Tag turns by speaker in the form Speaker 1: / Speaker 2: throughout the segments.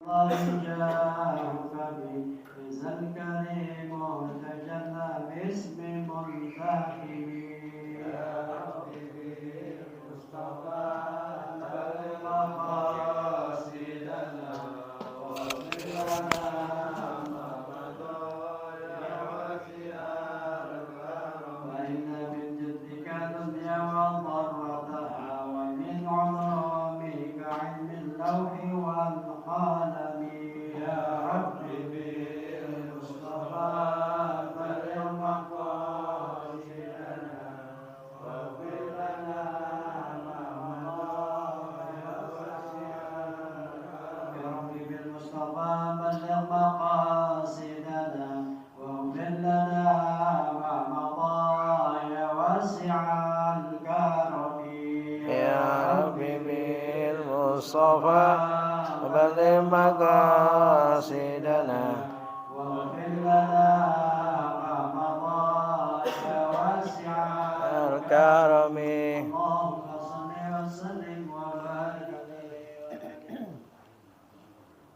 Speaker 1: جاءك بإذ الكريم تجلى باسم منتخب يا ربي بالمصطفى بلغ مقاصدنا واغفر لنا ما مضى يا واسع الكرم وإن من جدك الدنيا وضرتها ومن علومك علم اللوح والقلم يا ربي بالمصطفى بلغ مقاصدنا واغفر لنا ما مضى يا واسع الكرم يا ربي بالمصطفى بلغ مقاصدنا واغفر لنا ما مضى يا واسع الكرم
Speaker 2: يا ربي بالمصطفى بلغ مقاصدنا
Speaker 1: واغفر لنا ما مضى يا واسع
Speaker 2: الكرم.
Speaker 1: اللهم صل وسلم وبارك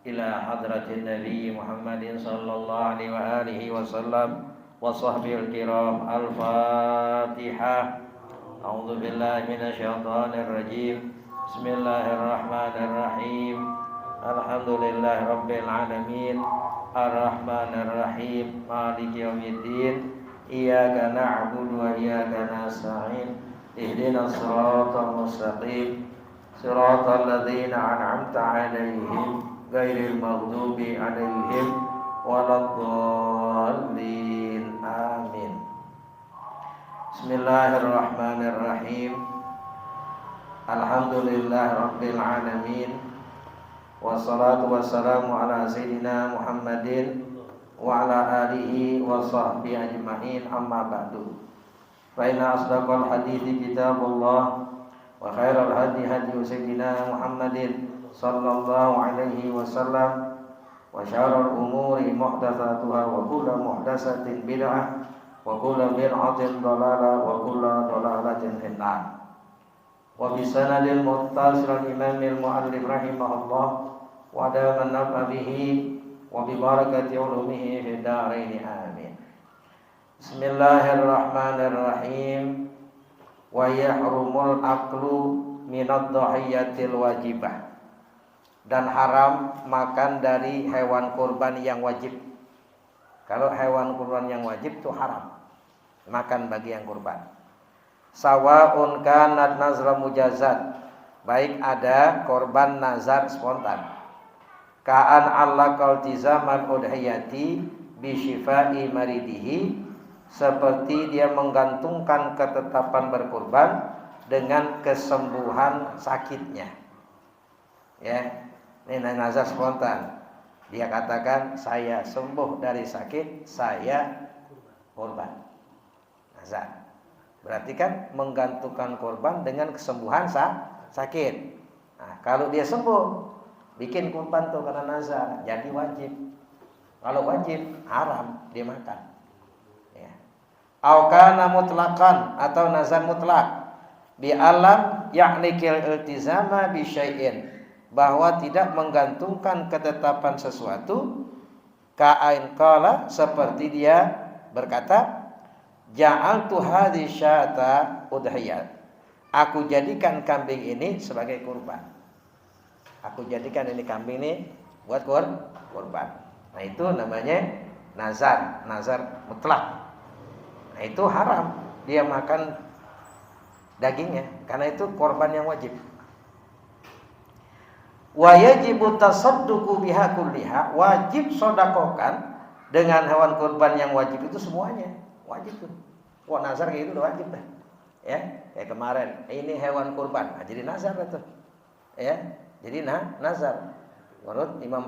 Speaker 2: إلى حضرة النبي محمد صلى الله عليه وآله وسلم وصحبه الكرام. الفاتحة. أعوذ بالله من الشيطان الرجيم. بسم الله الرحمن الرحيم. الحمد لله رب العالمين الرحمن الرحيم مالك يوم الدين إياك نعبد وإياك نستعين اهدنا الصراط المستقيم صراط الذين أنعمت عليهم غير المغضوب عليهم ولا الضالين آمين. Bismillahirrahmanirrahim. Alhamdulillah rabbil alamin. Wassalatu wassalamu ala sayyidina Muhammadin wa ala alihi wa sahbihi ajma'in, amma ba'du. Fa inna asdaqal hadithi kitabullah wa khairal hadi hadi sayyidina Muhammadin sallallahu alaihi wasallam wa syarrul umuri muhdatsatuha wa kullu muhdatsatin bid'ah wa kullu bid'atin dhalalah wa kullu dhalalatin finnar. Wa bi sanadil muttasil imamil muallif rahimahullah wa daman nafa bihi wa bi barakati ulumihi fid dharain amin. Bismillahirrahmanirrahim. Wa yahrumul aqlu minad dhahiyatil wajibah. Dan haram makan dari hewan kurban yang wajib. Kalau hewan kurban yang wajib itu haram makan bagi yang kurban. Sawaun kanat nazra mujazat, baik ada korban nazar spontan. Ka'an Allah qaltizaman udhiyati bisyifai maridihi, seperti dia menggantungkan ketetapan berkurban dengan kesembuhan sakitnya. Ya, ini nazar spontan. Dia katakan saya sembuh dari sakit, saya kurban. Nazar. Berarti kan menggantungkan kurban dengan kesembuhan sakit. Nah, kalau dia sembuh, bikin kurban tuh karena nazar, jadi wajib. Kalau wajib, haram dia makan. Ya. Au kana mutlaqan, atau nazar mutlak. Bi alam ya'nikil iltizama bi syai'in, bahwa tidak menggantungkan ketetapan sesuatu. Ka'ain qala, seperti dia berkata, ja'altu hadhi syata udhiyat, aku jadikan kambing ini sebagai kurban. Aku jadikan ini kambing ini buat kurban. Nah itu namanya nazar, nazar mutlak. Nah itu haram dia makan dagingnya, karena itu korban yang wajib. Wa yajibu tasadduqu biha kulliha, wajib sedekahkan dengan hewan kurban yang wajib itu semuanya. Wajib tuh. Wah, nazar kayak gitu udah wajib dah. Ya, kayak kemarin, ini hewan kurban. Nah, jadi nazar itu. Ya, jadi nazar. Menurut Imam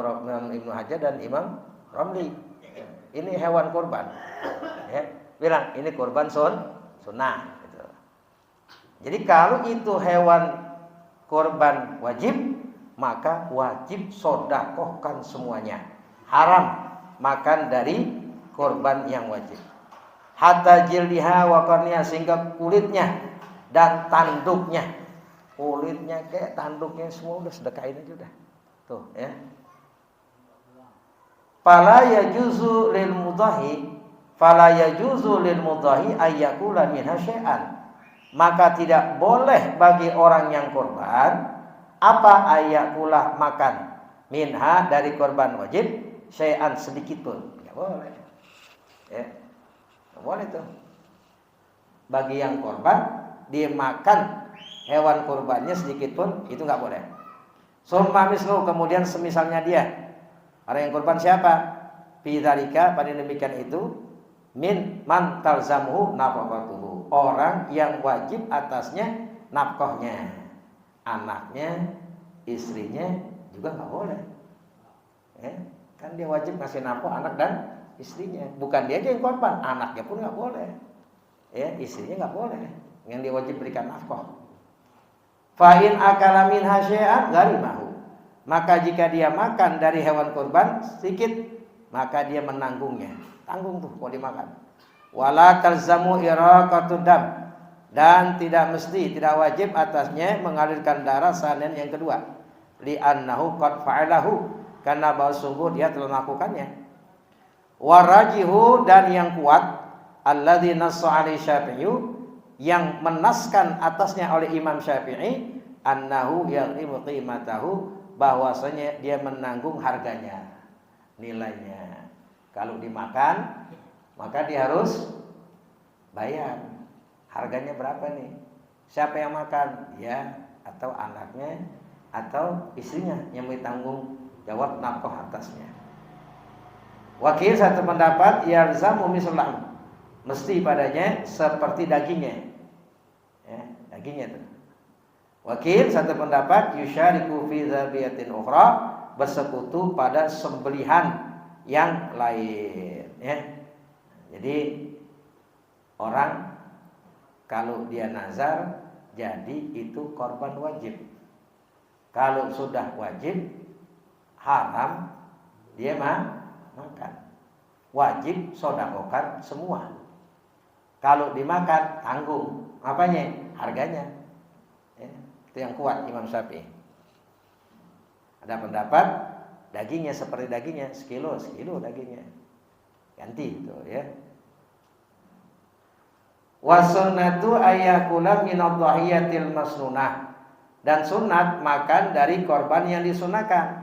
Speaker 2: Ibnu Hajar dan Imam Ramli. Ini hewan kurban. Ya, bilang ini kurban sunnah gitu. Jadi kalau itu hewan kurban wajib, maka wajib sedekahkan semuanya. Haram makan dari kurban yang wajib. Hatta jildiha wa qarniha, sehingga kulitnya dan tanduknya. Kulitnya kayak tanduknya semua udah sedekahin aja udah. Tuh ya. fala yajuzu lil mudhahi ayyakula minha syai'an. Maka tidak boleh bagi orang yang kurban apa ayyakula makan minha dari kurban wajib syai'an sedikit pun. Enggak boleh. Ya. Enggak boleh tuh. Bagi yang kurban dia makan hewan kurbannya sedikit pun itu enggak boleh. Summa mislu, kemudian semisalnya dia. Orang yang kurban siapa? Fi dzalika, pada demikian itu min man talzamuhu nafaqatuhu, orang yang wajib atasnya nafkahnya, anaknya, istrinya juga nggak boleh. Ya, kan dia wajib ngasih nafkah anak dan istrinya, bukan dia aja yang korban, anaknya pun nggak boleh, ya istrinya nggak boleh, yang dia wajib berikan nafkah. Fa'in akala min hasya'an gharimahu, maka jika dia makan dari hewan kurban sedikit, maka dia menanggungnya. Tanggung tuh kalau dimakan. Wala talzamu iraqatud dam, dan tidak mesti, tidak wajib atasnya mengalirkan darah sanen yang kedua. Li'annahu qad fa'alahu, karena bahwa sungguh dia telah melakukannya. Warajihu, dan yang kuat alladzi nassa alaihi Syafi'i, yang menaskan atasnya oleh Imam Syafi'i, annahu yaghrimu qimatahu, bahwasanya dia menanggung harganya, nilainya. Kalau dimakan maka dia harus bayar. Harganya berapa nih? Siapa yang makan? Dia atau anaknya atau istrinya yang bertanggung jawab nafkah atasnya. Wakil satu pendapat yalzamu mislah, mesti padanya seperti dagingnya. Ya, dagingnya itu. Wakil satu pendapat yusyariku fi dzabiyatin ukhra, bersekutu pada sembelihan yang lain, ya. Jadi orang kalau dia nazar, jadi itu korban wajib. Kalau sudah wajib, haram dia makan. Wajib sodakokan semua. Kalau dimakan, tanggung apanya? Harganya. Ya, itu yang kuat Imam Syafi'i. Ada pendapat dagingnya seperti dagingnya, sekilo dagingnya, ganti itu ya. Wasunnatu ayyakula minadhahiyatil masnunah, dan sunat makan dari korban yang disunahkan.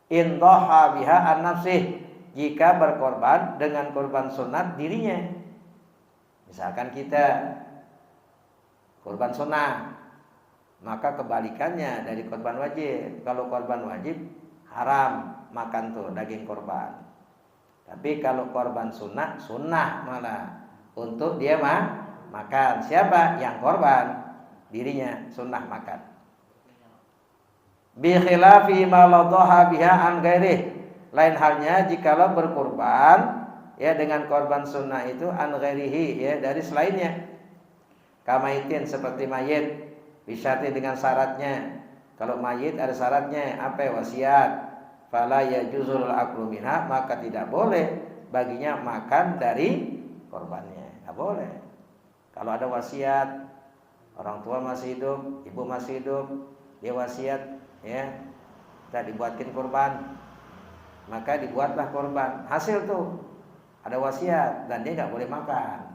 Speaker 2: In dhaha biha an nafsih, jika berkorban dengan korban sunat dirinya. Misalkan kita korban sunnah, maka kebalikannya dari korban wajib. Kalau korban wajib haram makan tuh daging korban. Tapi kalau korban sunnah malah untuk dia makan. Siapa yang korban? Dirinya sunnah makan. Bi khilafi ma ladhaha biha an ghairihi, lain halnya jikalau berkorban ya dengan korban sunnah itu an ghairihi, ya dari selainnya. Kamaitin, seperti mayit, bisyati dengan syaratnya. Kalau mayit ada syaratnya, apa? Wasiat. Fala yajuzul aklu minha, maka tidak boleh baginya makan dari korbannya. Tidak boleh. Kalau ada wasiat, orang tua masih hidup, ibu masih hidup, dia wasiat, ya, kita dibuatkan korban, maka dibuatlah korban. Hasil tuh ada wasiat dan dia nggak boleh makan.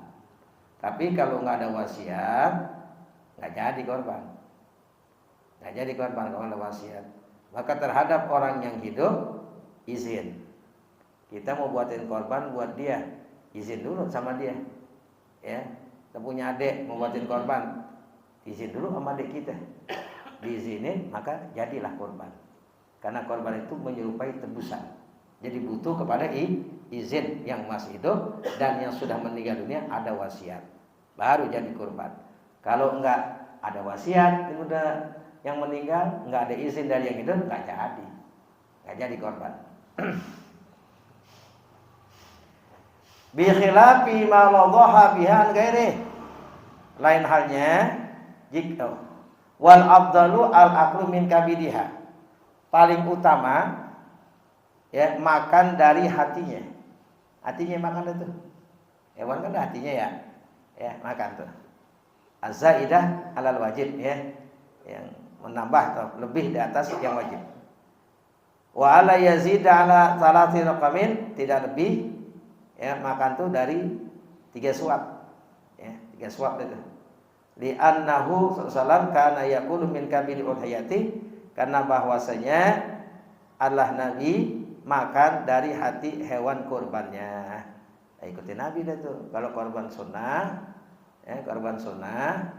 Speaker 2: Tapi kalau nggak ada wasiat, nggak jadi korban. Nggak jadi korban kalau ada wasiat. Maka terhadap orang yang hidup, izin. Kita mau buatin korban buat dia, izin dulu sama dia. Ya, kita punya adik mau buatin korban, izin dulu sama adik kita. Diizinin, maka jadilah korban. Karena korban itu menyerupai tebusan. Jadi butuh kepada izin yang masih hidup dan yang sudah meninggal dunia ada wasiat, baru jadi korban. Kalau enggak ada wasiat, yang udah yang meninggal, enggak ada izin dari yang hidup, enggak jadi korban. Bi khilafi ma ladhaha biha ghairi, lain halnya jika wal afdalu al aklu min kabidiha, paling utama ya makan dari hatinya. Hatinya makan itu. Hewan kan ada hatinya ya. Ya, makan tuh. Az-zaidah alal wajib, ya. Yang menambah atau lebih di atas yang wajib. Wa ala yazid ala salati raqamin, tidak lebih ya makan tuh dari 3 suap. Ya, 3 suap itu. Li annahu sallallahu kana yaqulu min kabili udhiyati, karena bahwasanya Allah Nabi makan dari hati hewan kurbannya. Ya, ikuti Nabi dah tuh. Kalau korban sunnah, ya korban sunnah,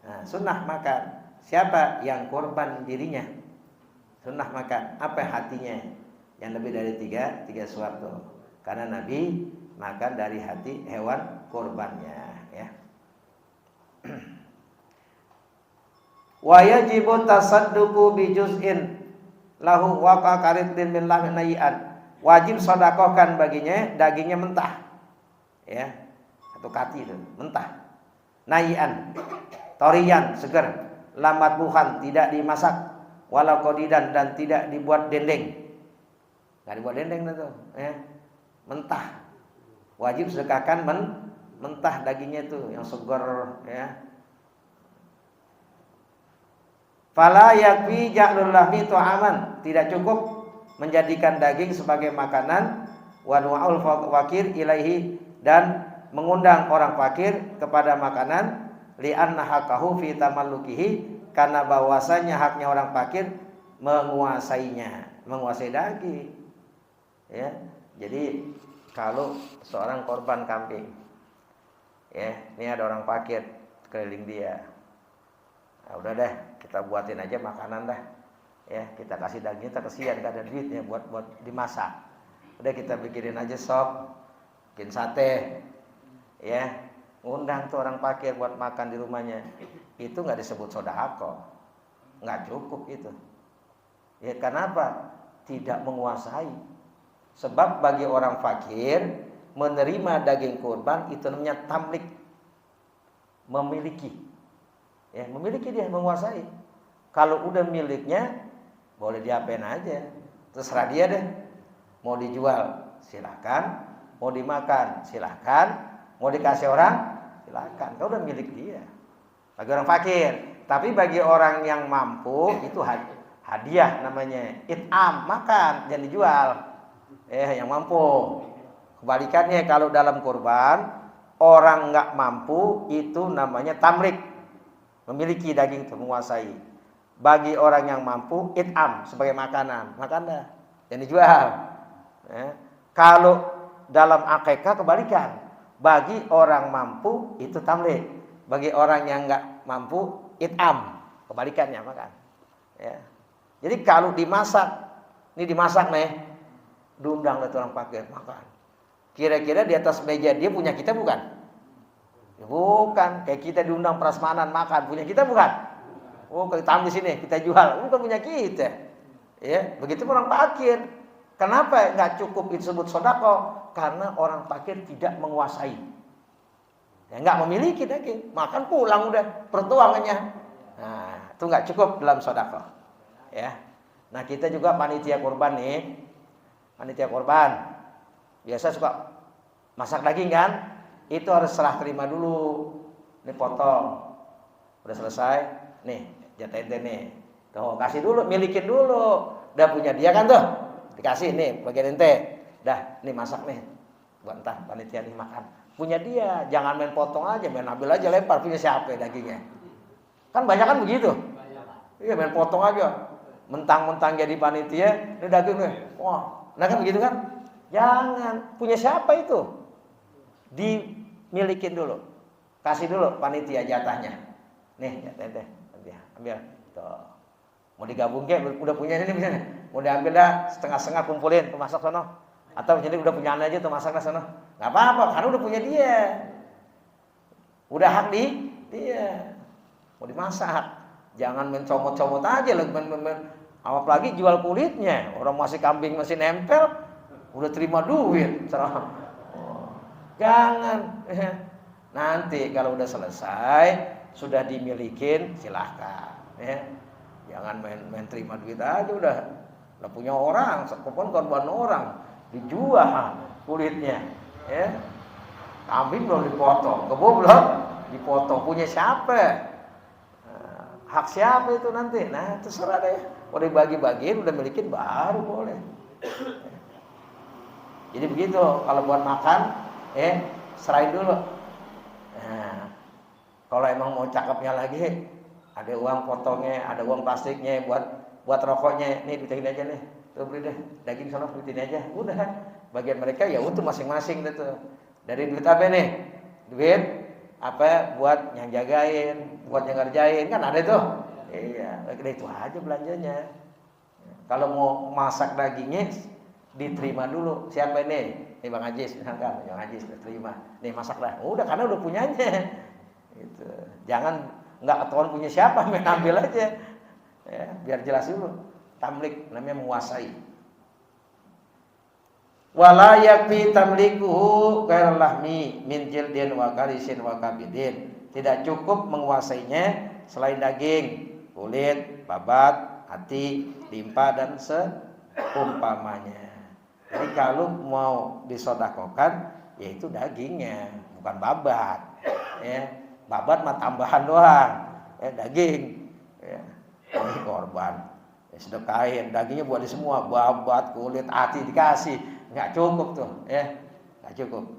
Speaker 2: nah, sunnah makan. Siapa yang korban dirinya? Sunnah makan. Apa hatinya? Yang lebih dari 3 suap tuh. Karena Nabi makan dari hati hewan kurbannya. Ya. Wa yajibu tasadduqu bi juz'in lahu wa qaritin min lahmin nayian. Wajib sedekahkan baginya dagingnya mentah. Ya. Atau kati itu, mentah. Nayian, torian, segar, lamat bukan, tidak dimasak, walau qodidan, dan tidak dibuat dendeng. Enggak dibuat dendeng itu, ya. Mentah. Wajib sedekahkan mentah dagingnya itu yang segar, ya. Fala yakfi ja'lul lahmi tu'aman, tidak cukup menjadikan daging sebagai makanan, wa nu'ul fakir ilaihi, dan mengundang orang fakir kepada makanan, li'anna haqqahu fi tamallukihi, karena bahwasanya haknya orang fakir menguasainya, menguasai daging. Ya. Jadi kalau seorang korban kambing, ya, ini ada orang fakir keliling dia. Nah, udah deh, kita buatin aja makanan dah. Ya, kita kasih daging, kita kesian gak ada duitnya buat dimasak. Udah kita bikinin aja sop, bikin sate. Ya, ngundang tuh orang fakir buat makan di rumahnya. Itu enggak disebut sedekah. Enggak cukup itu. Ya, kenapa? Tidak menguasai. Sebab bagi orang fakir menerima daging kurban itu namanya tamlik. Memiliki. Ya, memiliki, dia menguasai. Kalau udah miliknya, boleh diapain aja, terserah dia deh. Mau dijual, silakan. Mau dimakan, silakan. Mau dikasih orang, silakan. Kalau udah milik dia. Bagi orang fakir. Tapi bagi orang yang mampu, itu hadiah namanya. It'am, makan, jangan dijual. Yang mampu. Kebalikannya kalau dalam kurban, orang nggak mampu, itu namanya tamlik. Memiliki daging itu, menguasai. Bagi orang yang mampu, it'am, sebagai makanan. Makan dah, jangan dijual. Ya. Kalau dalam akikah kebalikan. Bagi orang mampu, itu tamlik. Bagi orang yang enggak mampu, it'am. Kebalikannya, makan. Ya. Jadi kalau dimasak, ini dimasak nih, diundang oleh orang fakir, makan. Kira-kira di atas meja dia punya kita bukan? Bukan, kayak kita diundang prasmanan makan, punya kita bukan? Oh, kalau tamu di sini kita jual, bukan punya kita. Ya, begitu orang fakir. Kenapa nggak cukup disebut sedekah? Karena orang fakir tidak menguasai. Ya, nggak memiliki daging, makan pulang udah pertuangannya. Nah, itu nggak cukup dalam sedekah. Ya. Nah, kita juga panitia kurban nih. Panitia kurban biasa suka masak daging kan? Itu harus serah terima dulu. Ini potong. Udah selesai. Nih, jatah ente nih. Tuh, kasih dulu, milikin dulu. Udah punya dia kan tuh. Dikasih nih bagian ente. Dah, nih masak nih. Buat entah panitia nih makan. Punya dia, jangan main potong aja, main ambil aja lempar, punya siapa dagingnya. Kan banyak kan begitu. Iya, main potong aja. Mentang-mentang jadi panitia, ini daging nih. Wah, nah kan begitu kan? Jangan, punya siapa itu? Dimilikin dulu. Kasih dulu panitia jatahnya. Nih, jatah ambil. Tuh. Mau digabung ke, udah punya ini misalnya. Mau diambil dah setengah-setengah kumpulin, tuh masak sono. Atau jadi udah punya aja tuh masak dah sono. Enggak apa-apa, karena udah punya dia. Udah hak dia. Mau dimasak. Jangan main comot-comot aja lah, apalagi jual kulitnya. Orang masih kambing masih nempel, udah terima duit. Jangan. Nanti kalau udah selesai, sudah dimilikin, silahkan. Ya. Jangan main terima duit aja udah punya orang, sekupon korban orang, dijual kulitnya. Ya. Kambing belum dipotong, kebo belum dipotong, punya siapa? Hak siapa itu nanti? Nah, terserah deh. Udah dibagi-bagiin, udah milikin baru boleh. Jadi begitu, kalau buat makan, serahin dulu. Nah, kalau emang mau cakepnya lagi, ada uang potongnya, ada uang plastiknya buat rokoknya. Nih duitin aja nih, tuh beli deh, daging sana duitin aja. Udah, bagian mereka ya utuh masing-masing deh tuh. Dari duit apa nih? Duit apa buat yang jagain, buat yang ngerjain, kan ada tuh. Iya, itu aja belanjanya. Kalau mau masak dagingnya diterima dulu. Siapa ini? Bang Ajis, misalkan, Bang Ajis terima. Nih masak dah. Udah karena udah punyanya. Gitu. Jangan nggak ketahuan punya siapa, main ambil aja. Ya, biar jelas dulu. Tamlik namanya menguasai. Wala yakfi tamlikuhu ghairul lahmi min jildin wa karisin wa kabidin. Tidak cukup menguasainya selain daging, kulit, babat, hati, limpa dan seumpamanya. Jadi kalau mau disodakokan, yaitu dagingnya, bukan babat. Ya, babat mah tambahan doang. Daging, ya, ini korban. Sedekahin, dagingnya buat di semua, babat, kulit, hati dikasih, nggak cukup tuh, nggak cukup.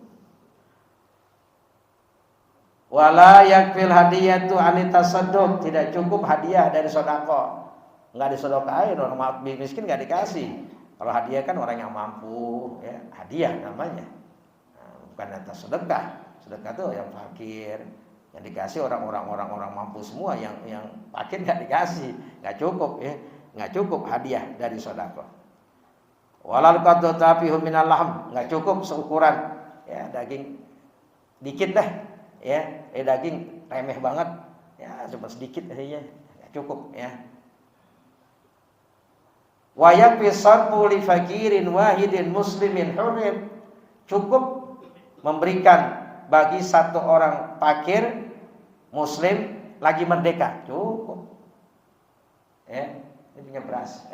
Speaker 2: Wala yakfil hadiyatu anitasadduk, tidak cukup hadiah dari sodako, nggak disodokain, orang miskin nggak dikasih. Kalau hadiah kan orang yang mampu, ya hadiah namanya, bukan atas sedekah. Sedekah tuh yang fakir, yang dikasih orang mampu semua, yang fakir nggak dikasih, nggak cukup, nggak cukup hadiah dari sodako. Walal qaddu tafihu minal lahm, nggak cukup seukuran, ya daging dikit dah. Ya, daging remeh banget, ya cuma sedikit aja, nggak cukup, ya. Wa yakfi sarfu li fakirin wahidin muslimin hurim, cukup memberikan bagi satu orang fakir muslim lagi merdeka, cukup. Ya, ini punya beras,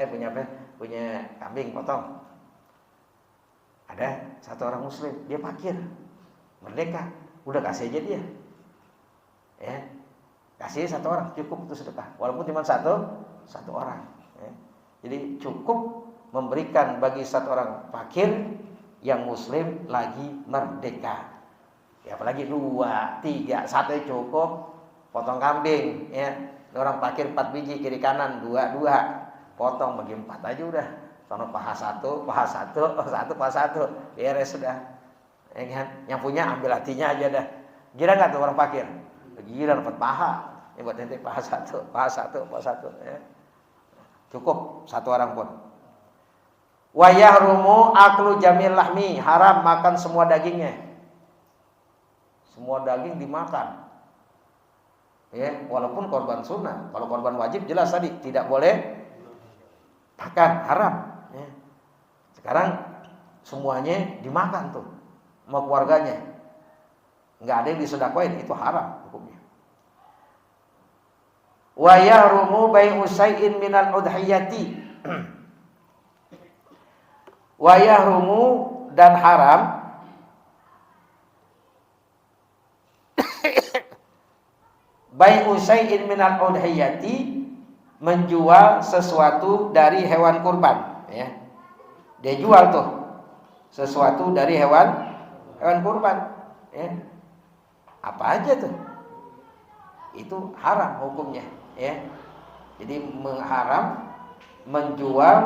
Speaker 2: punya kambing potong. Ada satu orang muslim, dia fakir, merdeka. Udah kasih aja dia, ya kasih satu orang cukup itu sedekah, walaupun cuma satu orang. Ya. Jadi cukup memberikan bagi satu orang fakir yang muslim lagi merdeka. Ya apalagi 2, 3, 1 cukup. Potong kambing, ya orang fakir 4 biji kiri kanan 2, potong bagi 4 aja udah. Sono paha 1, paha 1, beres sudah. Yang punya ambil hatinya aja dah. Gila nggak tuh orang fakir? Gila dapat paha. Ini buat nanti paha 1. Ya. Cukup satu orang pun. Wa yahrumu aklu jamil lahmi, haram makan semua dagingnya. Semua daging dimakan. Ya, walaupun korban sunnah. Kalau korban wajib jelas tadi tidak boleh makan, haram. Ya. Sekarang semuanya dimakan tuh. Sama keluarganya, nggak ada yang disedekahin, itu haram hukumnya. Wa yahrumu bai'u syai'in minal udhiyati, wa yahrumu dan haram bai'u syai'in minal udhiyati, menjual sesuatu dari hewan kurban, ya. Dia jual tuh sesuatu dari hewan kurban, ya. Apa aja tuh, itu haram hukumnya, ya. Jadi mengharam menjual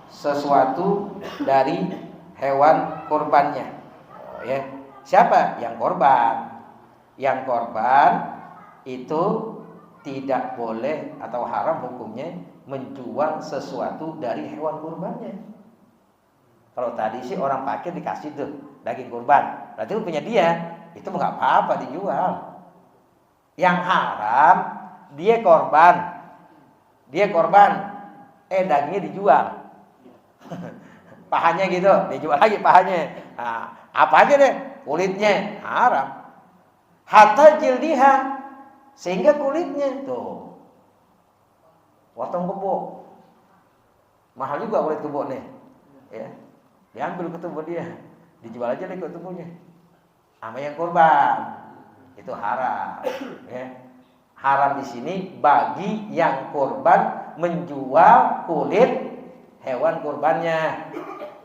Speaker 2: sesuatu dari hewan kurbannya, ya. Siapa yang korban? Yang korban itu tidak boleh atau haram hukumnya menjual sesuatu dari hewan kurbannya. Kalau tadi sih orang fakir dikasih tuh daging kurban, berarti itu punya dia, itu nggak apa-apa dijual. Yang haram dia korban, dagingnya dijual, pahanya gitu, dijual lagi pahanya. Nah, apa aja deh, kulitnya haram, hatta jildiha, sehingga kulitnya tuh, potong kebo, mahal juga kulit kebo nih, ya. Diambil ketubuh dia, dijual aja deh ketubuhnya. Sama yang kurban, itu haram. Ya. Haram di sini bagi yang kurban menjual kulit hewan kurbannya.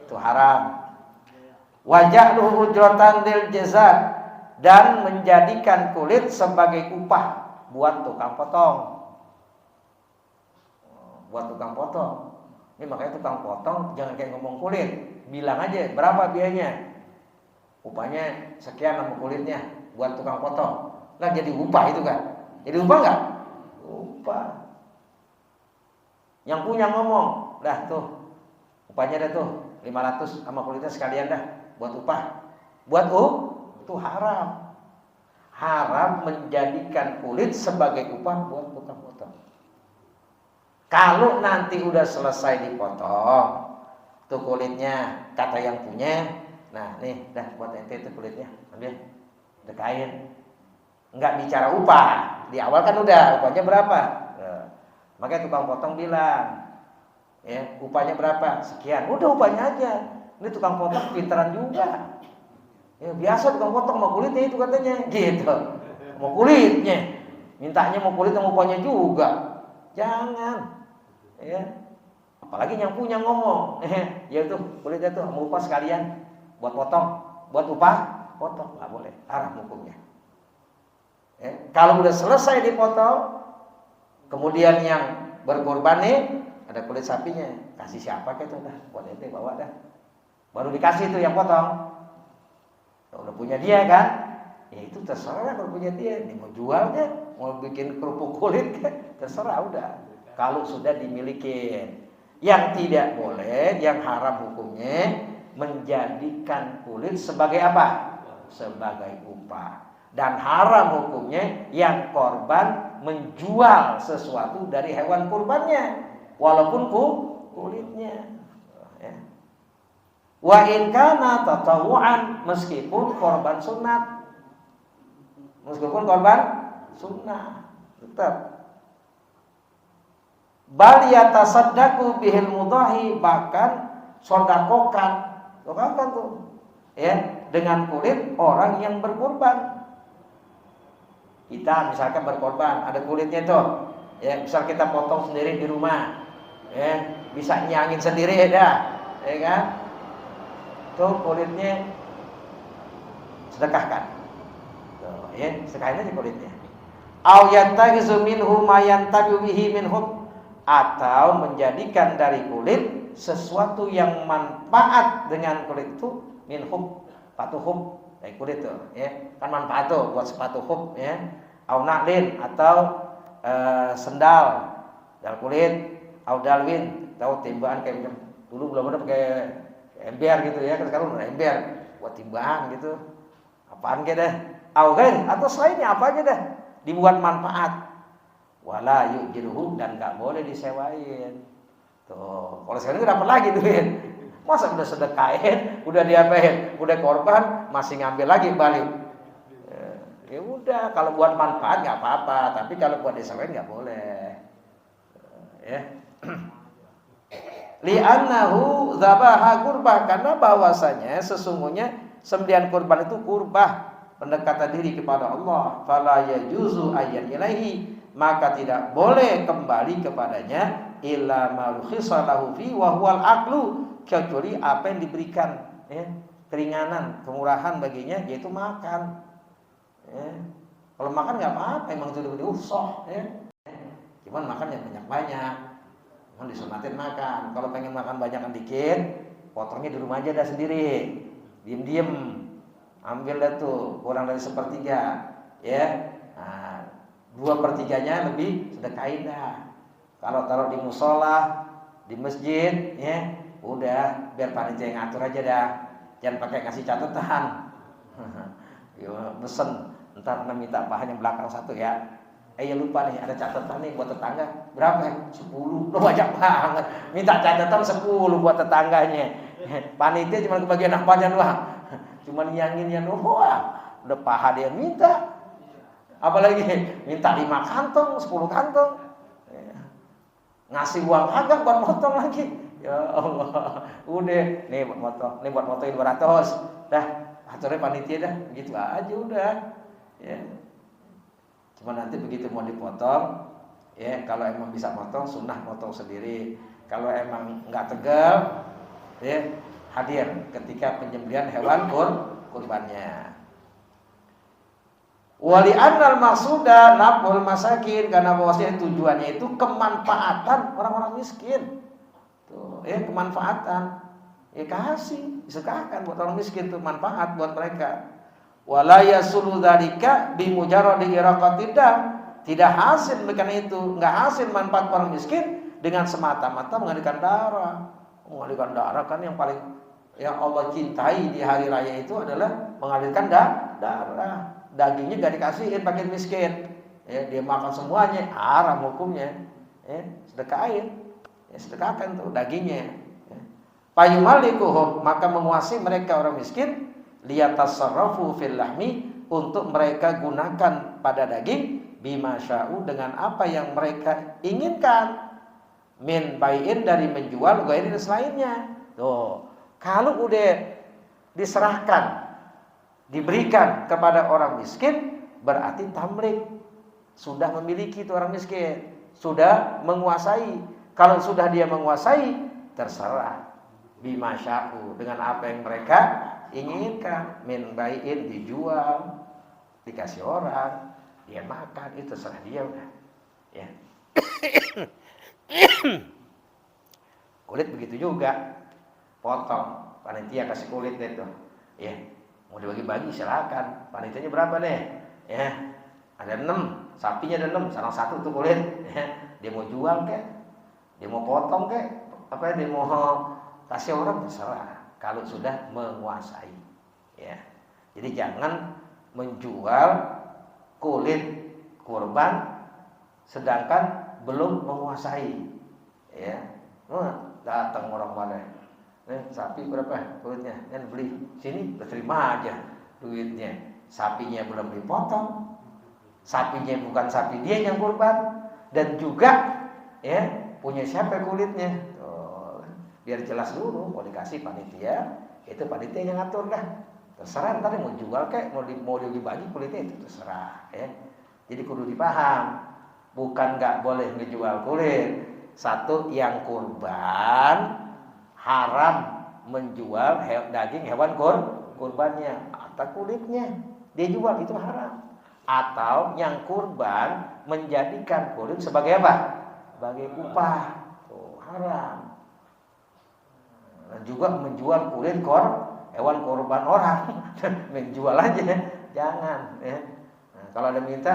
Speaker 2: Itu haram. Waja'luhu ujratan lil jaza, dan menjadikan kulit sebagai upah buat tukang potong. Buat tukang potong. Ini makanya tukang potong jangan kayak ngomong kulit, bilang aja berapa biayanya. Upahnya sekian sama kulitnya buat tukang potong. Nah jadi upah itu kan. Jadi upah enggak? Upah. Yang punya ngomong, dah tuh upahnya dah tuh 500 sama kulitnya sekalian dah buat upah. Buat itu haram. Haram menjadikan kulit sebagai upah buat tukang potong. Kalau nanti udah selesai dipotong, tuh kulitnya kata yang punya, nah nih dah buat ente itu kulitnya, ambil, udah kain. Enggak bicara upah, di awal kan udah upahnya berapa. Nah, makanya tukang potong bilang, ya upahnya berapa? Sekian. Udah upahnya aja. Ini tukang potong pinteran juga. Ya biasa tukang potong mau kulitnya itu katanya, gitu. Mau kulitnya, mintanya mau kulit sama upahnya juga. Jangan. Ya. Apalagi yang punya ngomong, ya itu kulitnya tuh mau upah sekalian buat potong, buat upah potong, nggak boleh, haram hukumnya. Ya. Kalau udah selesai dipotong, kemudian yang berkorban nih ada kulit sapinya, kasih siapa gitu dah, buat ente bawa dah. Baru dikasih tuh yang potong. Udah punya dia kan, ya itu terserah kalau punya dia, dia mau jual deh, mau bikin kerupuk kulit kan, terserah udah. Kalau sudah dimiliki, yang tidak boleh, yang haram hukumnya menjadikan kulit sebagai apa? Sebagai upah. Dan haram hukumnya yang korban menjual sesuatu dari hewan kurbannya, walaupun kulitnya. Wa in kana tatawuan, meskipun korban sunat. Meskipun korban sunnah, tetap. Bal yatasaddaqu bihil mudahi, bahkan sodakokan tuh, ya, dengan kulit orang yang berkurban. Kita misalkan berkorban, ada kulitnya tuh, ya, misal kita potong sendiri di rumah, ya, bisa nyangin sendiri dah, ya kan? Tuh kulitnya sedekahkan. Tuh, ya, sedekahin aja kulitnya. Au yantagizu minhu ma yantabiu bihi minhum, atau menjadikan dari kulit sesuatu yang manfaat dengan kulit itu, minhum, sepatu hub dari kulit tuh, ya, kan manfaat tuh buat sepatu hub, ya. Au na'lin, atau sendal dari kulit, au dalwin, tahu timbangan kayak dulu belum ada pakai ember gitu ya, kan sekarang udah ember buat timbangan gitu. Apaan ke dah? Au kan, atau selainnya apa aja dah dibuat manfaat. Wala yujiruhu, dan nggak boleh disewain. Tuh, kalau sekarang dapat lagi duit. Masa udah sedekahin, udah diapain, udah korban, masih ngambil lagi balik. Ya udah, kalau buat manfaat nggak apa-apa, tapi kalau buat disewain nggak boleh. Ya. Li'annahu dzabaha qurbah, karena bahwasanya sesungguhnya sembelihan kurban itu qurbah, pendekatan diri kepada Allah. Fala yajuzu ayyan ilaihi, maka tidak boleh kembali kepadanya illa ma rukhsalahu fi wa huwal aqlu, kecuali apa yang diberikan, ya, keringanan, kemurahan baginya, yaitu makan. Ya. Kalau makan nggak apa-apa, emang sudah diusah, ya. Cuman makan yang banyak-banyak, cuman disunatin makan. Kalau pengen makan banyakan dikit, potongnya di rumah aja dah sendiri, diem-diem, ambil dah tuh kurang dari sepertiga, ya. Nah, 2/3-nya lebih sedekahin dah. Kalau taruh di musola, di masjid, ya, udah biar panitia yang ngatur aja dah. Jangan pakai kasih catatan. Ya, pesen, ntar minta bahan yang belakang satu ya. Ya lupa nih, ada catatan nih buat tetangga. Berapa? 10. Lo banyak banget. Minta catatan 10 buat tetangganya. Panitia cuma kebagian apanya doang. Cuma nyanginnya doang. Udah paha dia minta. Apalagi minta 5 kantong, 10 kantong. Ngasih uang kagak buat motong lagi. Ya Allah. Udah, nih buat motong. Nih buat motoin 200. Dah, aturnya panitia dah. Begitu aja udah. Ya. Cuma nanti begitu mau dipotong, Ya, kalau emang bisa motong, sunnah motong sendiri. Kalau emang nggak tegal, ya hadir ketika penyembelihan hewan kurbannya. Wali annal maksuda naful masakin, karena bahwasanya tujuannya itu kemanfaatan orang-orang miskin. Tuh, ya kemanfaatan. Ya kasih, disedekahkan buat orang miskin tuh manfaat buat mereka. Wala yasulu dzalika bi mujarradi iraqatidam. Tidak hasil karena itu, enggak hasil manfaat orang miskin dengan semata-mata mengalirkan darah. Mengalirkan darah kan yang paling yang Allah cintai di hari raya itu adalah mengalirkan darah. Dagingnya gak dikasihin pakai miskin. Ya, dia makan semuanya, haram hukumnya. Ya, sedekahin. Ya, sedekahkan tuh dagingnya. Ya. Payumalikuhum, maka menguasai mereka orang miskin, liyatasarrafu fil lahmi, untuk mereka gunakan pada daging bima sya'u, dengan apa yang mereka inginkan, min bai'in, dari menjual, ghairi dan selainnya. Tuh, kalau udah diserahkan, diberikan kepada orang miskin, berarti tamlik, sudah memiliki itu orang miskin, sudah menguasai. Kalau sudah dia menguasai, terserah bima sya'u, dengan apa yang mereka inginkan, min bai'in, dijual, dikasih orang, dia makan, itu terserah dia udah. Ya. Kulit begitu juga, potong, panitia kasih kulit deh tuh. Ya, mau dibagi-bagi silakan. Panitianya berapa deh? Ya, ada 6, sapinya ada 6, salah satu tuh kulit. Ya. Dia mau jual kek, dia mau potong kek, apa dia mau kasih orang, terserah. Kalau sudah menguasai, ya. Jadi jangan menjual kulit kurban sedangkan belum menguasai, ya. Datang orang mana, sapi berapa kulitnya, kan beli sini, terima aja duitnya. Sapinya belum dipotong, sapinya bukan sapi dia yang kurban, dan juga ya punya siapa kulitnya. Biar jelas dulu, mau dikasih panitia, itu panitia yang ngatur dah. Terserah ntar mau jual kayak mau dibagi kulitnya, itu terserah, ya. Jadi kudu dipaham, bukan nggak boleh ngejual kulit. Satu, yang kurban haram menjual daging hewan kurbannya atau kulitnya dia jual, itu haram. Atau yang kurban menjadikan kulit sebagai apa? Sebagai upah, tuh haram. Dan juga menjual kulit hewan kurban orang, menjual aja, jangan. Ya. Nah, kalau ada minta,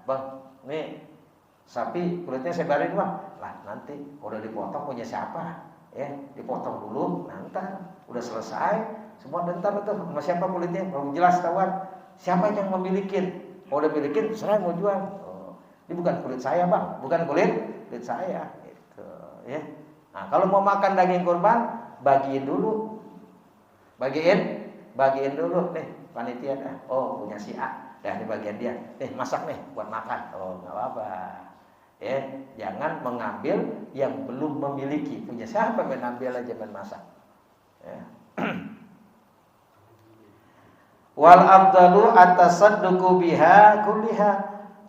Speaker 2: bang, nih sapi kulitnya saya bayarin bang, lah nanti udah dipotong punya siapa? Ya, dipotong dulu, nanti udah selesai, semua bentar tuh, sama siapa kulitnya, belum jelas tahuan, siapa yang memiliki? Mau udah milikin, saya mau jual. Oh, ini bukan kulit saya bang, bukan kulit saya, gitu. Ya. Nah, kalau mau makan daging kurban, bagiin dulu, bagiin dulu nih panitia dah. Oh punya si A, dah ini bagian dia. Masak nih buat makan. Oh nggak apa-apa. Ya, jangan mengambil yang belum memiliki. Punya siapa mengambil aja masak. Ya. Wal afdalu atasadduqu biha kulliha.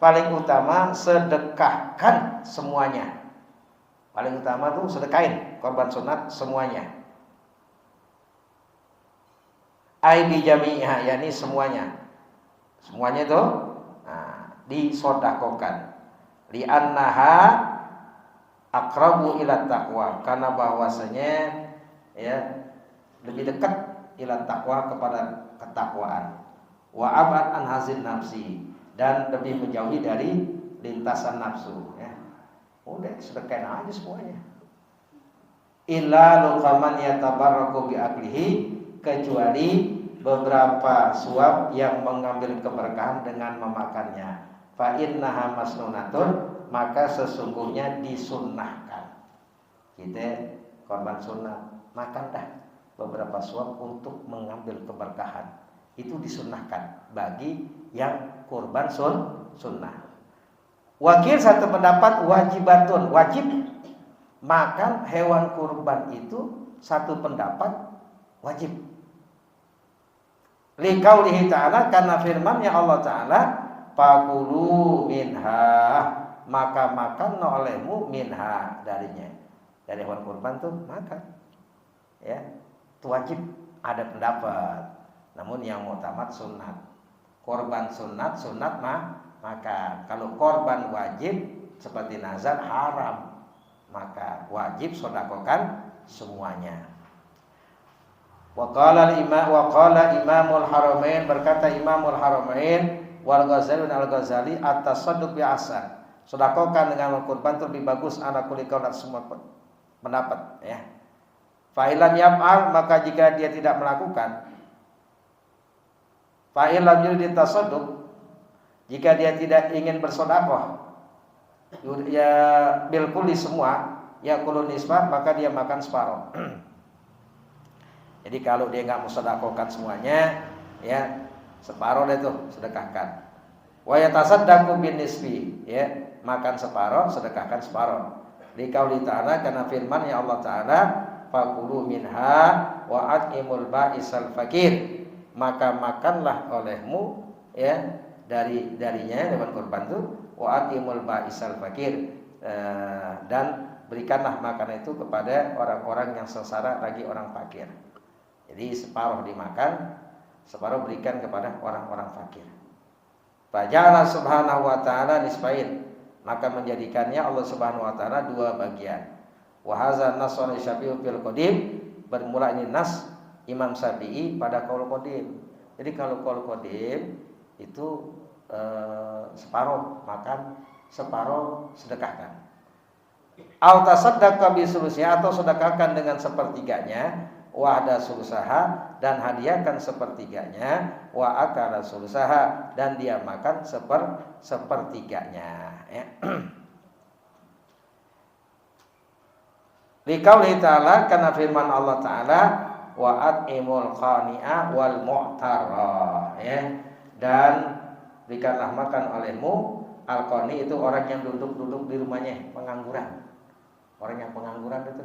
Speaker 2: Paling utama sedekahkan semuanya. Paling utama tuh sedekahin korban sunat semuanya. Aibi jami'ah, yakni semuanya. Semuanya itu disodakokan. Li'annaha aqrabu ila taqwa, karena bahwasanya ya lebih dekat ila taqwa, kepada ketakwaan. Wa abad an hazin nafsi, dan lebih menjauhi dari lintasan nafsu, ya. Udah sedekahin aja semuanya. Illa luqaman yatabarraku bi aklihi, kecuali beberapa suap yang mengambil keberkahan dengan memakannya. Fa innaha masnunatun, maka sesungguhnya disunnahkan. Kita korban sunat, makan dah beberapa suap untuk mengambil keberkahan. Itu disunnahkan bagi yang kurban sunnah. Wakil satu pendapat wajibatun, wajib makan hewan kurban itu, satu pendapat wajib. Liqaulihi ta'ala, karena firman-Nya Allah Ta'ala, fakulu minha, maka makan olehmu minha darinya. Dari hewan kurban tuh makan. Ya, itu wajib, ada pendapat. Namun yang mutamad sunat. Korban sunat maka kalau korban wajib seperti nazar haram, maka wajib sodakokan semuanya. Waqala Imamul Haramain, berkata Imamul Haramain wal Ghazali dan Al-Ghazali at-tasadduq bi ahsan. Sedekahkan dengan kurban itu lebih bagus ala kulli qaul, semua pendapat ya. Fa ilam yaf'al, maka jika dia tidak melakukan, fa ilam yurid tasadduq, jika dia tidak ingin bersedekah ya bil kulli semua, ya kulun nisbah, maka dia makan separuh. Jadi kalau dia nggak mau sedekahkan semuanya, ya separuh deh tuh sedekahkan. Wa yatasaddaqu bin nisbi, ya makan separuh, sedekahkan separuh. Di qauli ta'ala, karena firman ya Allah Ta'ala, faqulu minha wa at'imul ba'isal fakir, maka makanlah olehmu ya darinya hewan kurban itu, wa at'imul ba'isal fakir, dan berikanlah makanan itu kepada orang-orang yang sengsara, lagi orang fakir. Jadi separuh dimakan, separuh berikan kepada orang-orang fakir. Faja'ala subhanahu wa ta'ala nisfain, maka menjadikannya Allah subhanahu wa ta'ala dua bagian. Wa hadza nasun Syafi'i fil qadim, bermula ini nas Imam Syafi'i pada qaul qadim. Jadi kalau qaul qadim itu separuh makan, separuh sedekahkan. Au tasaddaqa bi sulusnya, atau sedekahkan dengan sepertiganya, wahda sulusaha, dan hadiahkan sepertiganya, wa akala sulusaha, dan dia makan sepertiganya ya. Liqauli ta'ala, karena firman Allah Ta'ala, wa at'imul qani'a wal mu'tara ya, dan berikanlah makan olehmu al-qani, itu orang yang duduk-duduk di rumahnya, pengangguran. Orang yang pengangguran itu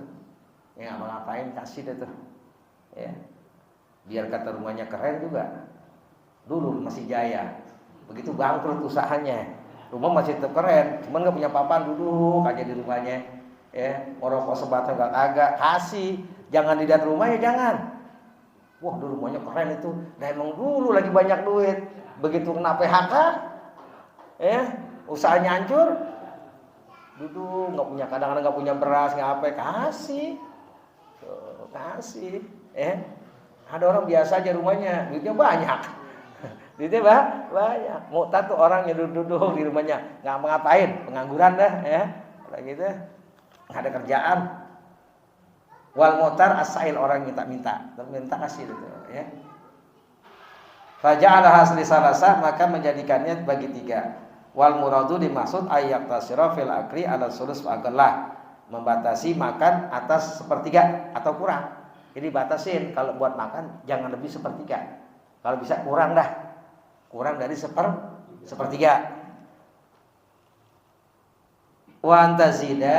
Speaker 2: yang nggak mau ngapain, kasih deh tuh ya, biar kata rumahnya keren juga. Dulu masih jaya, begitu bangkrut usahanya, rumah masih tetap keren, cuman nggak punya papan, duduk aja di rumahnya ya, merokok sebatang nggak kagak, kasih. Jangan dilihat rumahnya, jangan. Wah dulu rumahnya keren itu, dan emang dulu lagi banyak duit. Begitu kena PHK ya, usahanya hancur, duduk nggak punya, kadang-kadang nggak punya beras, nggak apa, kasih ada orang biasa aja rumahnya duitnya banyak, duitnya banyak. Mu'tad tuh orang yang duduk di rumahnya nggak ngapain, pengangguran dah ya, kayak gitu, nggak ada kerjaan. Wal mu'tar as-sa'il, orang minta kasih gitu ya. Faja'ala hasli salasa, maka menjadikannya bagi tiga. Wal muradu, dimaksud ayyak tasira fil akri ala sulus fa'agallah, membatasi makan atas sepertiga atau kurang. Jadi batasin, kalau buat makan jangan lebih sepertiga. Kalau bisa kurang dah, kurang dari sepertiga. Wa antazida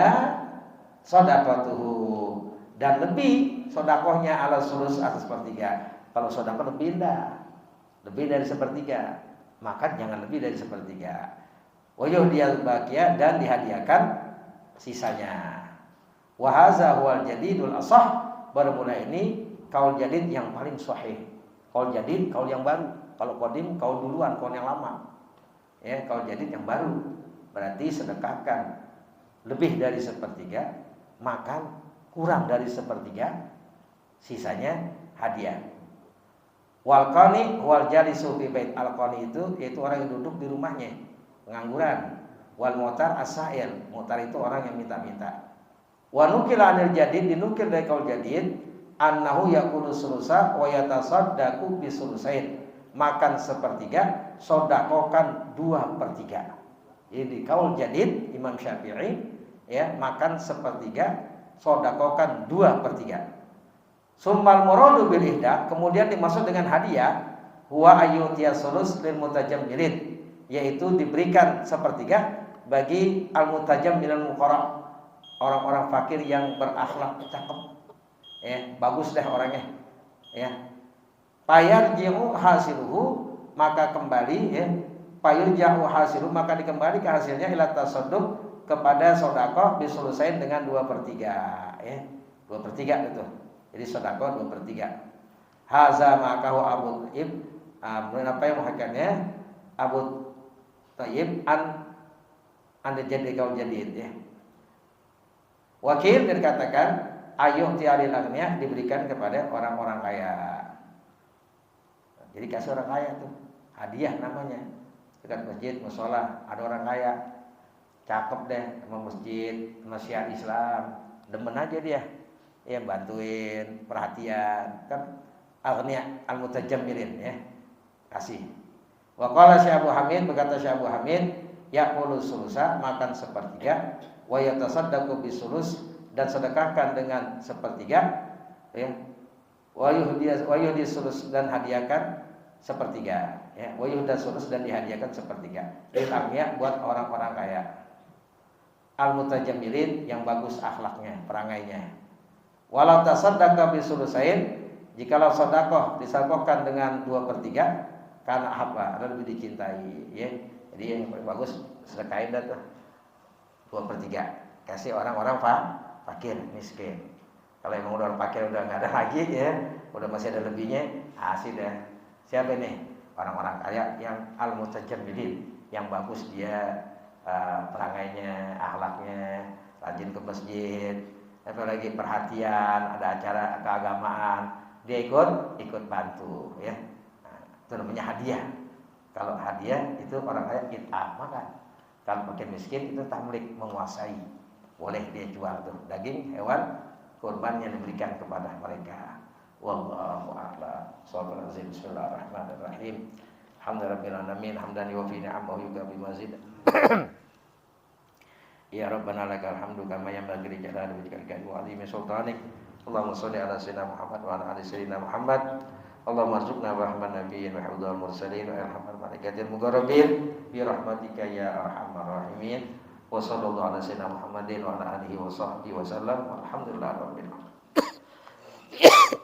Speaker 2: shadaqatuhu, dan lebih sodakohnya ala sulus atas sepertiga. Kalau sodakoh lebih dah, lebih dari sepertiga, makan jangan lebih dari sepertiga. Wayuh dia bahagia, dan dihadiahkan sisanya. Wahaza huwal jadidul asah, bermula ini kaul jadid yang paling sahih. Kaul jadid, kaul yang baru. Kalau qadim, kaul duluan, kaul yang lama. Ya, kaul jadid yang baru. Berarti sedekahkan lebih dari sepertiga, makan kurang dari sepertiga, sisanya hadiah. Wal qani wal jalisu fi bait, al qani itu yaitu orang yang duduk di rumahnya, pengangguran. Wal mu'tar as-sa'il, mu'tar itu orang yang minta-minta. Wa nukila anil jadid, dinukil dari kaul jadid, annahu yakulu sulusa wa yatasaddaqu bi sulusain, makan sepertiga, sodakokan 2/3. Jadi di kaul jadid Imam Syafi'i ya, makan sepertiga, sodakokan 2/3. Summal muradu bil ihda, kemudian dimaksud dengan hadiah, huwa ayyutiya sulus lil mutajammilin, yaitu diberikan sepertiga bagi al mutajammilal muqarrab, orang-orang fakir yang berakhlak cakep ya, bagus deh orangnya ya. Payar ji'u hasiluhu, maka kembali ya fayurja'u hasilu maka dikembalikan hasilnya ila tasadduq kepada sedekah bisulusain dengan 2/3 ya. 2/3 itu. Jadi sedekah 2/3. Haza makahu Abu Thayyib apa yang menghakimnya Abu Thayyib an jadi kaul jadid ya. Wakil dikatakan ayuh tiaril agniya diberikan kepada orang-orang kaya. Jadi kasih orang kaya tuh hadiah namanya. Dekat masjid, musola ada orang kaya, cakep deh sama masjid, nasihat Islam, demen aja dia, ya bantuin, perhatian, kan agniya al-mutajammilin ya, kasih. Wa qala Syekh Abu Hamid berkata Syekh Abu Hamid, ya'kulu sulusa makan 1/3, wa yatasaddaqu bisulus dan sedekahkan dengan 1/3 ya. Wa yuhdi sulus dan hadiahkan 1/3 ya. Wa yuhda sulus dan dihadiahkan 1/3. Ilhamnya buat orang-orang kaya. Al-mutajammilin yang bagus akhlaknya, perangainya. Walau tasaddaqa bisulusain jikalau sedekah disedekahkan dengan 2/3 karena apa? Ada lebih dicintai ya. Jadi yang paling bagus sedekahin dah tuh 2/3 kasih orang-orang fakir miskin. Kalau emang udah orang fakir udah nggak ada lagi ya, udah masih ada lebihnya, asih dah. Siapa ini? Orang-orang kaya yang al-mutajammilin, yang bagus dia perangainya, akhlaknya, rajin ke masjid, apalagi perhatian, ada acara keagamaan, dia ikut bantu ya. Nah, itu namanya hadiah. Kalau hadiah itu orang kaya kita makan. Kalau fakir miskin itu tamlik menguasai. Boleh dia jual tuh daging hewan kurban yang diberikan kepada mereka. Wallahu a'lam. Shallallahu alaihi bismillahirrahmanirrahim. Alhamdulillahirabbil alamin hamdan yuwaffi ni'amahu yukafi mazid. Ya Rabbana lakal hamdu kama yanbaghi li jalali wajhika wa 'azimi sultanik. Allahumma shalli ala sayyidina Muhammad wa ala ali sayyidina Muhammad. Allahumma arzuqna wa rahman nabiyyin wa hifdzal mursalin wa irhamar malaikatil muqarrabin bi rahmatika ya arhamar rahimin. Wa sallallahu ala sayyidina Muhammadin wa ala alihi wa sahbihi wa sallam. Alhamdulillahirabbil alamin.